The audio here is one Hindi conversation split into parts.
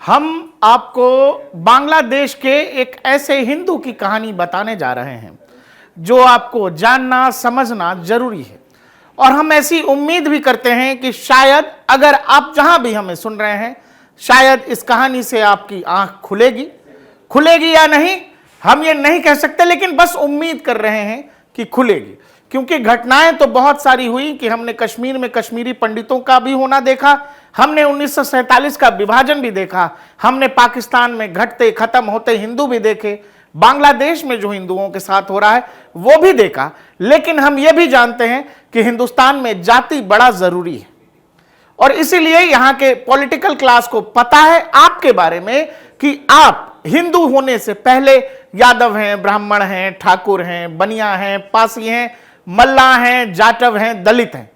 हम आपको बांग्लादेश के एक ऐसे हिंदू की कहानी बताने जा रहे हैं जो आपको जानना समझना जरूरी है। और हम ऐसी उम्मीद भी करते हैं कि शायद अगर आप जहां भी हमें सुन रहे हैं, शायद इस कहानी से आपकी आंख खुलेगी या नहीं हम ये नहीं कह सकते, लेकिन बस उम्मीद कर रहे हैं कि खुलेगी। क्योंकि घटनाएं तो बहुत सारी हुई कि हमने कश्मीर में कश्मीरी पंडितों का भी होना देखा, हमने 1947 का विभाजन भी देखा, हमने पाकिस्तान में घटते खत्म होते हिंदू भी देखे, बांग्लादेश में जो हिंदुओं के साथ हो रहा है वो भी देखा। लेकिन हम ये भी जानते हैं कि हिंदुस्तान में जाति बड़ा जरूरी है और इसीलिए यहां के पॉलिटिकल क्लास को पता है आपके बारे में कि आप हिंदू होने से पहले यादव हैं, ब्राह्मण हैं, ठाकुर हैं, बनिया हैं, पासी हैं, मल्ला हैं, जाटव हैं, दलित हैं।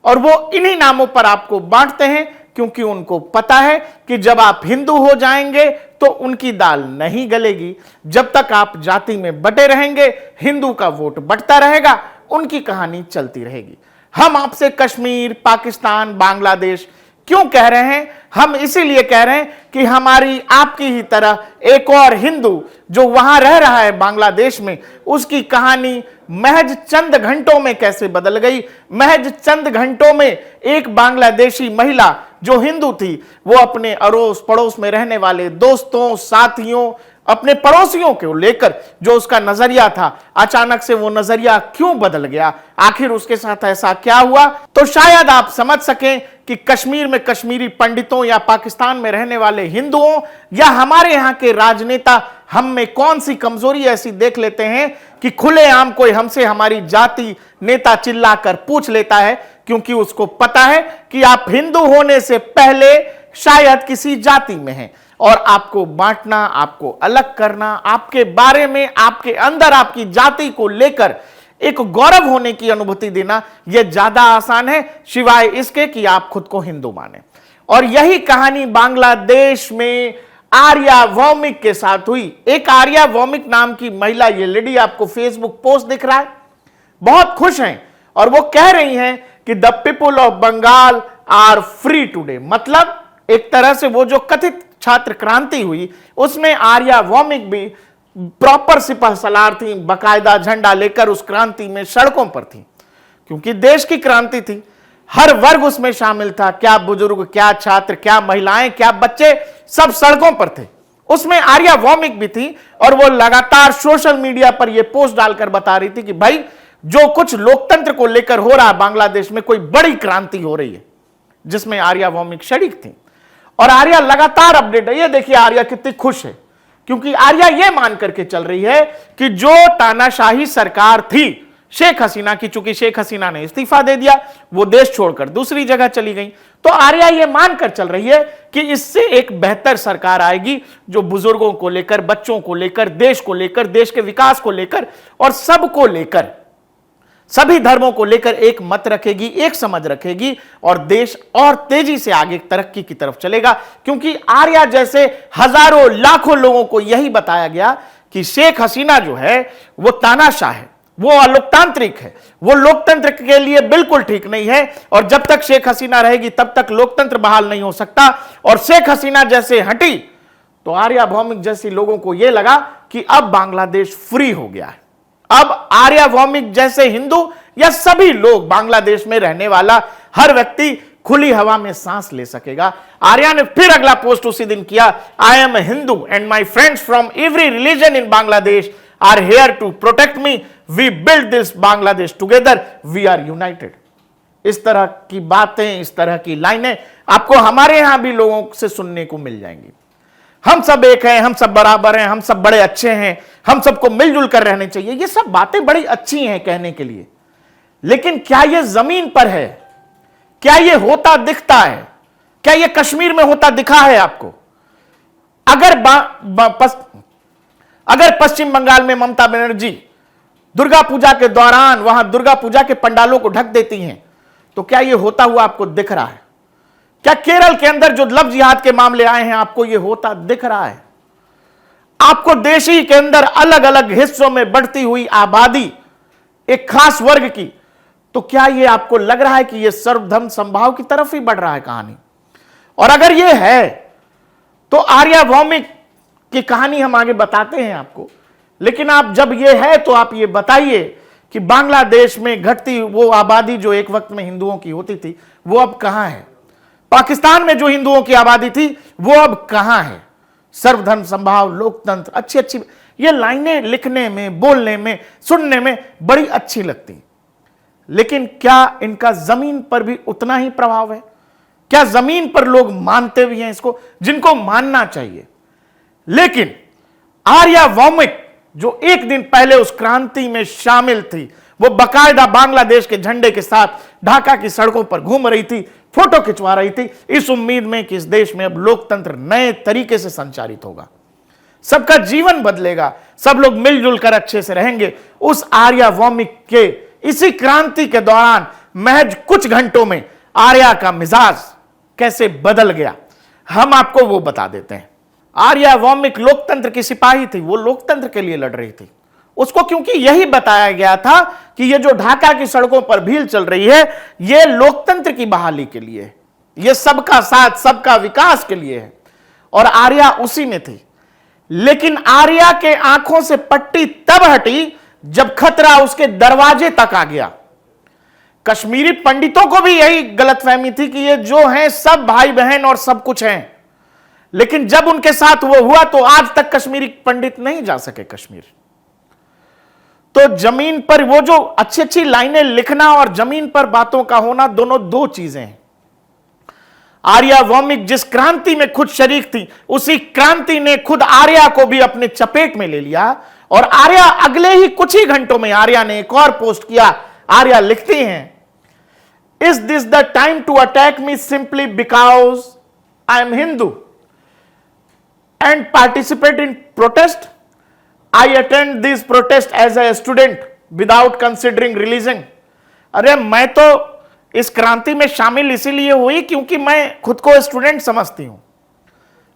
और वो इन्हीं नामों पर आपको बांटते हैं क्योंकि उनको पता है कि जब आप हिंदू हो जाएंगे तो उनकी दाल नहीं गलेगी। जब तक आप जाति में बटे रहेंगे हिंदू का वोट बटता रहेगा, उनकी कहानी चलती रहेगी। हम आपसे कश्मीर, पाकिस्तान, बांग्लादेश क्यों कह रहे हैं? हम इसीलिए कह रहे हैं कि हमारी आपकी ही तरह एक और हिंदू जो वहां रह रहा है बांग्लादेश में, उसकी कहानी महज चंद घंटों में कैसे बदल गई। महज चंद घंटों में एक बांग्लादेशी महिला जो हिंदू थी वो अपने अड़ोस पड़ोस में रहने वाले दोस्तों, साथियों, अपने पड़ोसियों को लेकर जो उसका नजरिया था, अचानक से वो नजरिया क्यों बदल गया, आखिर उसके साथ ऐसा क्या हुआ। तो शायद आप समझ सकें कि कश्मीर में कश्मीरी पंडितों या पाकिस्तान में रहने वाले हिंदुओं या हमारे यहां के राजनेता हम में कौन सी कमजोरी ऐसी देख लेते हैं कि खुलेआम कोई हमसे हमारी जाति नेता चिल्लाकर पूछ लेता है, क्योंकि उसको पता है कि आप हिंदू होने से पहले शायद किसी जाति में हैं। और आपको बांटना, आपको अलग करना, आपके बारे में, आपके अंदर आपकी जाति को लेकर एक गौरव होने की अनुभूति देना यह ज्यादा आसान है, सिवाय इसके कि आप खुद को हिंदू माने। और यही कहानी बांग्लादेश में आर्या भौमिक के साथ हुई। एक आर्या भौमिक नाम की महिला, ये लेडी आपको फेसबुक पोस्ट दिख रहा है, बहुत खुश हैं और वो कह रही हैं कि the people of Bengal are free today. मतलब एक तरह से वो जो कथित छात्र क्रांति हुई उसमें आर्या भौमिक भी प्रॉपर सिपह सलार थी, बकायदा झंडा लेकर उस क्रांति में सड़कों पर थी, क्योंकि देश की क्रांति थी, हर वर्ग उसमें शामिल था, क्या बुजुर्ग, क्या छात्र, क्या महिलाएं, क्या बच्चे, सब सड़कों पर थे। उसमें आर्या भौमिक भी थी और वो लगातार सोशल मीडिया पर यह पोस्ट डालकर बता रही थी कि भाई जो कुछ लोकतंत्र को लेकर हो रहा है बांग्लादेश में, कोई बड़ी क्रांति हो रही है, जिसमें आर्या भौमिक शरीक थी। और आर्या लगातार अपडेट है। ये देखिए आर्या कितनी खुश है, क्योंकि आर्या ये मान करके चल रही है कि जो तानाशाही सरकार थी शेख हसीना की, चूंकि शेख हसीना ने इस्तीफा दे दिया, वो देश छोड़कर दूसरी जगह चली गई, तो आर्या ये मानकर चल रही है कि इससे एक बेहतर सरकार आएगी जो बुजुर्गों को लेकर, बच्चों को लेकर, देश को लेकर, देश के विकास को लेकर और सबको लेकर, सभी धर्मों को लेकर एक मत रखेगी, एक समझ रखेगी और देश और तेजी से आगे तरक्की की तरफ चलेगा। क्योंकि आर्या जैसे हजारों लाखों लोगों को यही बताया गया कि शेख हसीना जो है वो तानाशाह है, वो अलोकतांत्रिक है, वो लोकतंत्र के लिए बिल्कुल ठीक नहीं है और जब तक शेख हसीना रहेगी तब तक लोकतंत्र बहाल नहीं हो सकता। और शेख हसीना जैसे हटी तो आर्या भौमिक जैसी लोगों को यह लगा कि अब बांग्लादेश फ्री हो गया है, अब आर्या भौमिक जैसे हिंदू या सभी लोग, बांग्लादेश में रहने वाला हर व्यक्ति खुली हवा में सांस ले सकेगा। आर्या ने फिर अगला पोस्ट उसी दिन किया, I am a Hindu and my friends from every religion in Bangladesh are here to protect me, we build this Bangladesh together, we are united. इस तरह की बातें, इस तरह की लाइनें आपको हमारे यहां भी लोगों से सुनने को मिल जाएंगी। हम सब एक हैं, हम सब बराबर हैं, हम सब बड़े अच्छे हैं, हम सबको मिलजुल कर रहने चाहिए। ये सब बातें बड़ी अच्छी हैं कहने के लिए, लेकिन क्या ये जमीन पर है? क्या ये होता दिखता है? क्या ये कश्मीर में होता दिखा है आपको? अगर पश्चिम बंगाल में ममता बनर्जी दुर्गा पूजा के दौरान वहां दुर्गा पूजा के पंडालों को ढक देती हैं, तो क्या ये होता हुआ आपको दिख रहा है? क्या केरल के अंदर जो लव जिहाद के मामले आए हैं आपको यह होता दिख रहा है? आपको देश ही के अंदर अलग अलग हिस्सों में बढ़ती हुई आबादी एक खास वर्ग की, तो क्या यह आपको लग रहा है कि यह सर्वधर्म समभाव की तरफ ही बढ़ रहा है कहानी? और अगर यह है तो आर्या भौमिक की कहानी हम आगे बताते हैं आपको, लेकिन आप जब ये है तो आप ये बताइए कि बांग्लादेश में घटती वो आबादी जो एक वक्त में हिंदुओं की होती थी वो अब कहां है? पाकिस्तान में जो हिंदुओं की आबादी थी वो अब कहां है? सर्वधर्म समभाव, लोकतंत्र, अच्छी अच्छी ये लाइनें लिखने में, बोलने में, सुनने में बड़ी अच्छी लगती, लेकिन क्या इनका जमीन पर भी उतना ही प्रभाव है? क्या जमीन पर लोग मानते भी हैं इसको, जिनको मानना चाहिए? लेकिन आर्या भौमिक जो एक दिन पहले उस क्रांति में शामिल थी, वो बाकायदा बांग्लादेश के झंडे के साथ ढाका की सड़कों पर घूम रही थी, फोटो खिंचवा रही थी, इस उम्मीद में कि इस देश में अब लोकतंत्र नए तरीके से संचालित होगा, सबका जीवन बदलेगा, सब लोग मिलजुल कर अच्छे से रहेंगे। उस आर्या भौमिक के इसी क्रांति के दौरान महज कुछ घंटों में आर्या का मिजाज कैसे बदल गया, हम आपको वो बता देते हैं। आर्या भौमिक लोकतंत्र की सिपाही थी, वो लोकतंत्र के लिए लड़ रही थी। उसको क्योंकि यही बताया गया था कि ये जो ढाका की सड़कों पर भीड़ चल रही है ये लोकतंत्र की बहाली के लिए है, ये सबका साथ सबका विकास के लिए है, और आर्या उसी में थी। लेकिन आर्या के आंखों से पट्टी तब हटी जब खतरा उसके दरवाजे तक आ गया। कश्मीरी पंडितों को भी यही गलतफहमी थी कि ये जो हैं सब भाई बहन और सब कुछ हैं, लेकिन जब उनके साथ वो हुआ तो आज तक कश्मीरी पंडित नहीं जा सके कश्मीर। तो जमीन पर वो जो अच्छी अच्छी लाइनें लिखना और जमीन पर बातों का होना दोनों दो चीजें हैं। आर्या भौमिक जिस क्रांति में खुद शरीक थी, उसी क्रांति ने खुद आर्या को भी अपने चपेट में ले लिया, और आर्या अगले ही कुछ ही घंटों में आर्या ने एक और पोस्ट किया। आर्या लिखती हैं, is this the time to attack me simply because I am Hindu and participate in protest? I attend this protest as a student without considering religion. अरे मैं तो इस क्रांति में शामिल इसीलिए हुई क्योंकि मैं खुद को स्टूडेंट समझती हूं,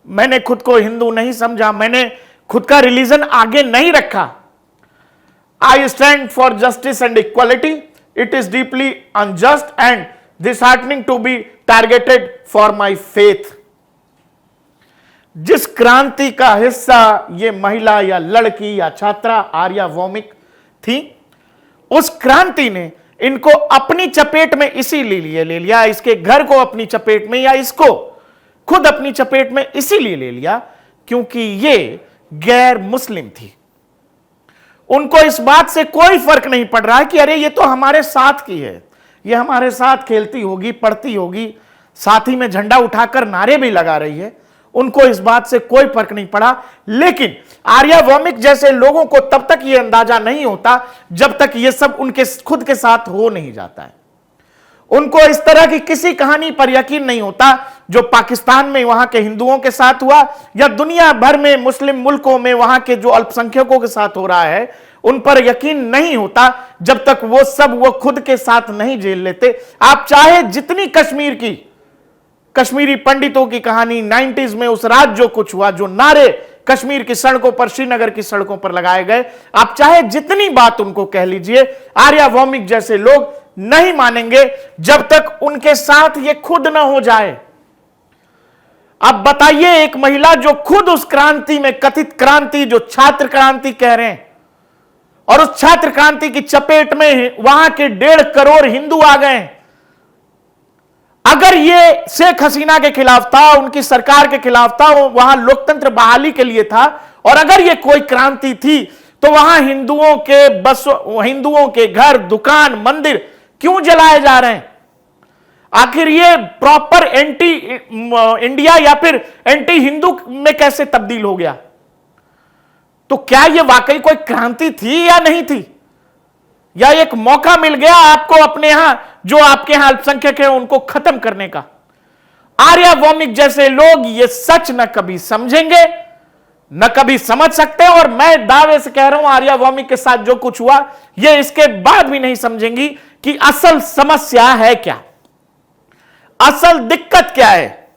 मैंने खुद को हिंदू नहीं समझा, मैंने खुद का रिलीजन आगे नहीं रखा। I stand for justice and equality. It is deeply unjust and disheartening to be targeted for my faith. जिस क्रांति का हिस्सा ये महिला या लड़की या छात्रा आर्या भौमिक थी, उस क्रांति ने इनको अपनी चपेट में इसीलिए ले लिया, इसके घर को अपनी चपेट में या इसको खुद अपनी चपेट में इसीलिए ले लिया क्योंकि ये गैर मुस्लिम थी। उनको इस बात से कोई फर्क नहीं पड़ रहा है कि अरे ये तो हमारे साथ की है, ये हमारे साथ खेलती होगी, पढ़ती होगी, साथ ही में झंडा उठाकर नारे भी लगा रही है, उनको इस बात से कोई फर्क नहीं पड़ा। लेकिन आर्या भौमिक जैसे लोगों को तब तक यह अंदाजा नहीं होता जब तक यह सब उनके खुद के साथ हो नहीं जाता है। उनको इस तरह की किसी कहानी पर यकीन नहीं होता जो पाकिस्तान में वहां के हिंदुओं के साथ हुआ या दुनिया भर में मुस्लिम मुल्कों में वहां के जो अल्पसंख्यकों के साथ हो रहा है, उन पर यकीन नहीं होता जब तक वो सब वो खुद के साथ नहीं झेल लेते। आप चाहे जितनी कश्मीरी पंडितों की कहानी 90s में उस रात जो कुछ हुआ, जो नारे कश्मीर की सड़कों पर, श्रीनगर की सड़कों पर लगाए गए, आप चाहे जितनी बात उनको कह लीजिए, आर्या भौमिक जैसे लोग नहीं मानेंगे जब तक उनके साथ ये खुद ना हो जाए। अब बताइए, एक महिला जो खुद उस क्रांति में, कथित क्रांति जो छात्र क्रांति कह रहे हैं, और उस छात्र क्रांति की चपेट में वहां के 1.5 करोड़ हिंदू आ गए। अगर ये शेख हसीना के खिलाफ था, उनकी सरकार के खिलाफ था, वहां लोकतंत्र बहाली के लिए था, और अगर ये कोई क्रांति थी तो वहां हिंदुओं के घर, दुकान, मंदिर क्यों जलाए जा रहे हैं? आखिर ये प्रॉपर एंटी इंडिया या फिर एंटी हिंदू में कैसे तब्दील हो गया? तो क्या ये वाकई कोई क्रांति थी या नहीं थी, या एक मौका मिल गया आपको अपने यहां जो आपके यहां अल्पसंख्यक है उनको खत्म करने का? आर्या भौमिक जैसे लोग ये सच न कभी समझेंगे न कभी समझ सकते, और मैं दावे से कह रहा हूं आर्या भौमिक के साथ जो कुछ हुआ ये इसके बाद भी नहीं समझेंगी कि असल समस्या है क्या, असल दिक्कत क्या है।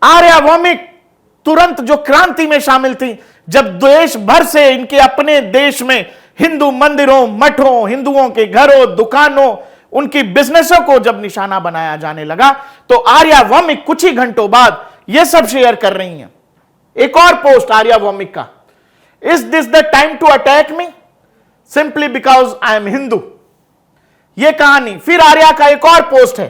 आर्या भौमिक तुरंत जो क्रांति में शामिल थी, जब देश भर से इनके अपने देश में हिंदू मंदिरों, मठों, हिंदुओं के घरों, दुकानों, उनकी बिजनेसों को जब निशाना बनाया जाने लगा, तो आर्या भौमिक कुछ ही घंटों बाद ये सब शेयर कर रही हैं। एक और पोस्ट आर्या भौमिक का, is this the time to attack me simply because I am Hindu. ये कहानी। फिर आर्या का एक और पोस्ट है,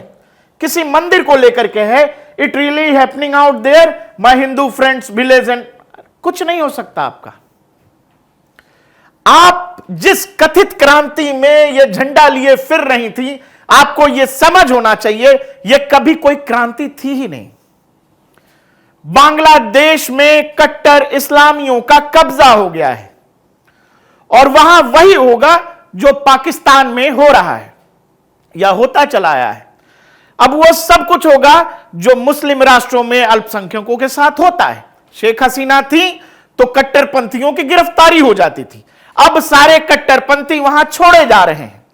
किसी मंदिर को लेकर के है, it really happening out there my Hindu friends village end. कुछ नहीं हो सकता आपका। आप जिस कथित क्रांति में ये झंडा लिए फिर रही थी, आपको यह समझ होना चाहिए यह कभी कोई क्रांति थी ही नहीं। बांग्लादेश में कट्टर इस्लामियों का कब्जा हो गया है और वहां वही होगा जो पाकिस्तान में हो रहा है या होता चला आया है। अब वो सब कुछ होगा जो मुस्लिम राष्ट्रों में अल्पसंख्यकों के साथ होता है। शेख हसीना थी तो कट्टरपंथियों की गिरफ्तारी हो जाती थी। अब सारे कट्टरपंथी वहां छोड़े जा रहे हैं।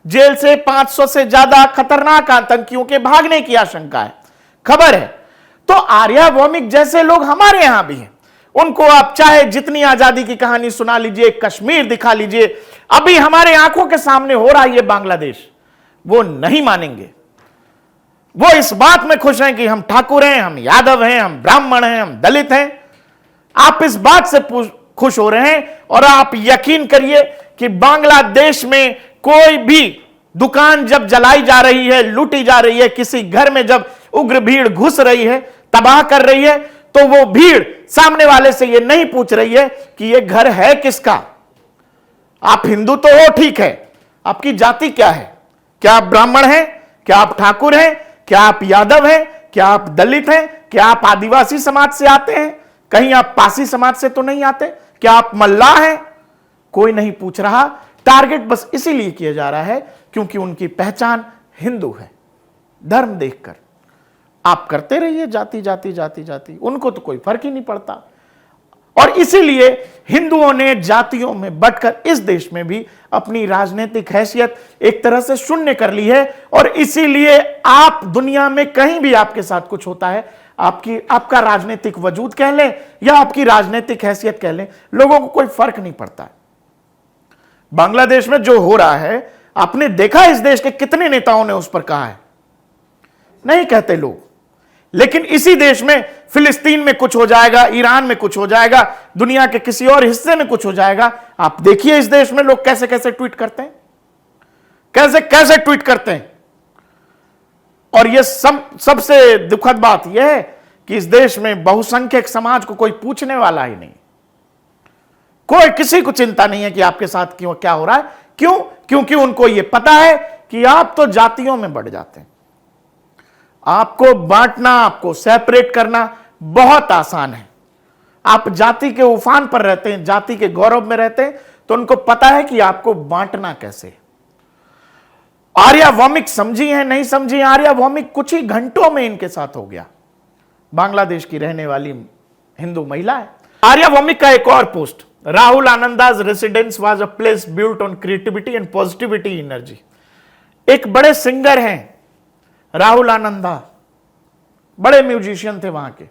जेल से 500 से ज्यादा खतरनाक आतंकियों के भागने की आशंका है, खबर है। तो आर्या भौमिक जैसे लोग हमारे यहां भी हैं। उनको आप चाहे जितनी आजादी की कहानी सुना लीजिए, कश्मीर दिखा लीजिए, अभी हमारे आंखों के सामने हो रहा है ये बांग्लादेश, वो नहीं मानेंगे। वो इस बात में खुश हैं कि हम ठाकुर हैं, हम यादव हैं, हम ब्राह्मण हैं, हम दलित हैं। आप इस बात से खुश हो रहे हैं और आप यकीन करिए कि बांग्लादेश में कोई भी दुकान जब जलाई जा रही है, लूटी जा रही है, किसी घर में जब उग्र भीड़ घुस रही है, तबाह कर रही है, तो वो भीड़ सामने वाले से ये नहीं पूछ रही है कि ये घर है किसका। आप हिंदू तो हो, ठीक है, आपकी जाति क्या है? क्या आप ब्राह्मण हैं? क्या आप ठाकुर हैं? क्या आप यादव हैं? क्या आप दलित हैं? क्या आप आदिवासी समाज से आते हैं? कहीं आप पासी समाज से तो नहीं आते? क्या आप मल्लाह हैं? कोई नहीं पूछ रहा। टारगेट बस इसीलिए किया जा रहा है क्योंकि उनकी पहचान हिंदू है। धर्म देखकर आप करते रहिए जाति जाति जाति जाति, उनको तो कोई फर्क ही नहीं पड़ता। और इसीलिए हिंदुओं ने जातियों में बंटकर इस देश में भी अपनी राजनीतिक हैसियत एक तरह से शून्य कर ली है। और इसीलिए आप दुनिया में कहीं भी आपके साथ कुछ होता है, आपका राजनीतिक वजूद कह लें या आपकी राजनीतिक हैसियत कह लें, लोगों को कोई फर्क नहीं पड़ता है। बांग्लादेश में जो हो रहा है, आपने देखा इस देश के कितने नेताओं ने उस पर कहा है? नहीं कहते लोग। लेकिन इसी देश में फिलिस्तीन में कुछ हो जाएगा, ईरान में कुछ हो जाएगा, दुनिया के किसी और हिस्से में कुछ हो जाएगा। आप देखिए इस देश में लोग कैसे कैसे ट्वीट करते हैं, कैसे कैसे ट्वीट करते हैं। और यह सबसे दुखद बात यह है कि इस देश में बहुसंख्यक समाज को कोई पूछने वाला ही नहीं। कोई किसी को चिंता नहीं है कि आपके साथ क्यों क्या हो रहा है। क्यों? क्योंकि उनको यह पता है कि आप तो जातियों में बढ़ जाते हैं। आपको बांटना, आपको सेपरेट करना बहुत आसान है। आप जाति के उफान पर रहते हैं, जाति के गौरव में रहते हैं, तो उनको पता है कि आपको बांटना कैसे। आर्या भौमिक समझी है नहीं समझी? आर्या भौमिक कुछ ही घंटों में इनके साथ हो गया। बांग्लादेश की रहने वाली हिंदू महिला है। आर्या भौमिक का एक और post, Rahul Anand's residence was a place built on creativity and positivity energy. एक बड़े सिंगर हैं राहुल आनंदा, बड़े म्यूजिशियन थे वहां के।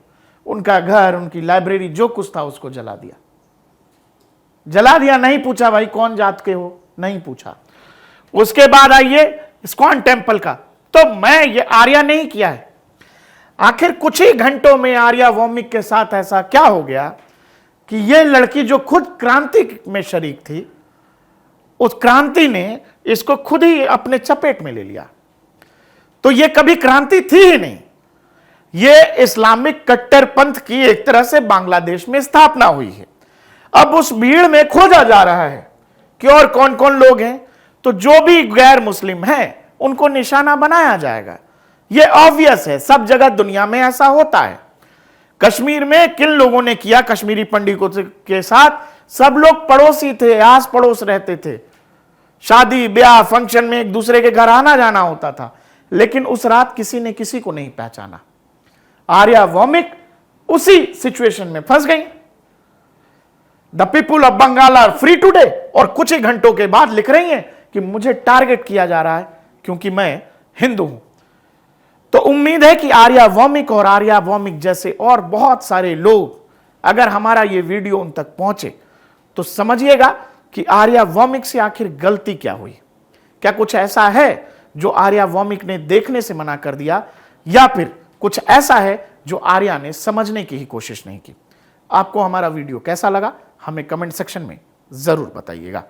उनका घर, उनकी लाइब्रेरी, जो कुछ था उसको जला दिया। जला दिया, नहीं पूछा भाई कौन जात के हो, नहीं पूछा। उसके बाद आइए इस्कॉन टेम्पल का, तो मैं ये आर्या नहीं किया है। आखिर कुछ ही घंटों में आर्या भौमिक के साथ ऐसा क्या हो गया कि ये लड़की जो खुद क्रांति में शरीक थी, उस क्रांति ने इसको खुद ही अपने चपेट में ले लिया। तो ये कभी क्रांति थी ही नहीं। ये इस्लामिक कट्टरपंथ की एक तरह से बांग्लादेश में स्थापना हुई है। अब उस भीड़ में खोजा जा रहा है कि और कौन कौन लोग हैं, तो जो भी गैर मुस्लिम हैं उनको निशाना बनाया जाएगा। ये ऑब्वियस है, सब जगह दुनिया में ऐसा होता है। कश्मीर में किन लोगों ने किया? कश्मीरी पंडितों के साथ सब लोग पड़ोसी थे, आस पड़ोस रहते थे। शादी ब्याह फंक्शन में एक दूसरे के घर आना जाना होता था, लेकिन उस रात किसी ने किसी को नहीं पहचाना। आर्या भौमिक उसी सिचुएशन में फंस गई। The people of Bengal are free today, और कुछ ही घंटों के बाद लिख रही हैं कि मुझे टारगेट किया जा रहा है क्योंकि मैं हिंदू हूं। तो उम्मीद है कि आर्या भौमिक और आर्या भौमिक जैसे और बहुत सारे लोग, अगर हमारा यह वीडियो उन तक पहुंचे तो समझिएगा कि आर्या भौमिक से आखिर गलती क्या हुई। क्या कुछ ऐसा है जो आर्या भौमिक ने देखने से मना कर दिया, या फिर कुछ ऐसा है जो आर्या ने समझने की ही कोशिश नहीं की। आपको हमारा वीडियो कैसा लगा हमें कमेंट सेक्शन में जरूर बताइएगा।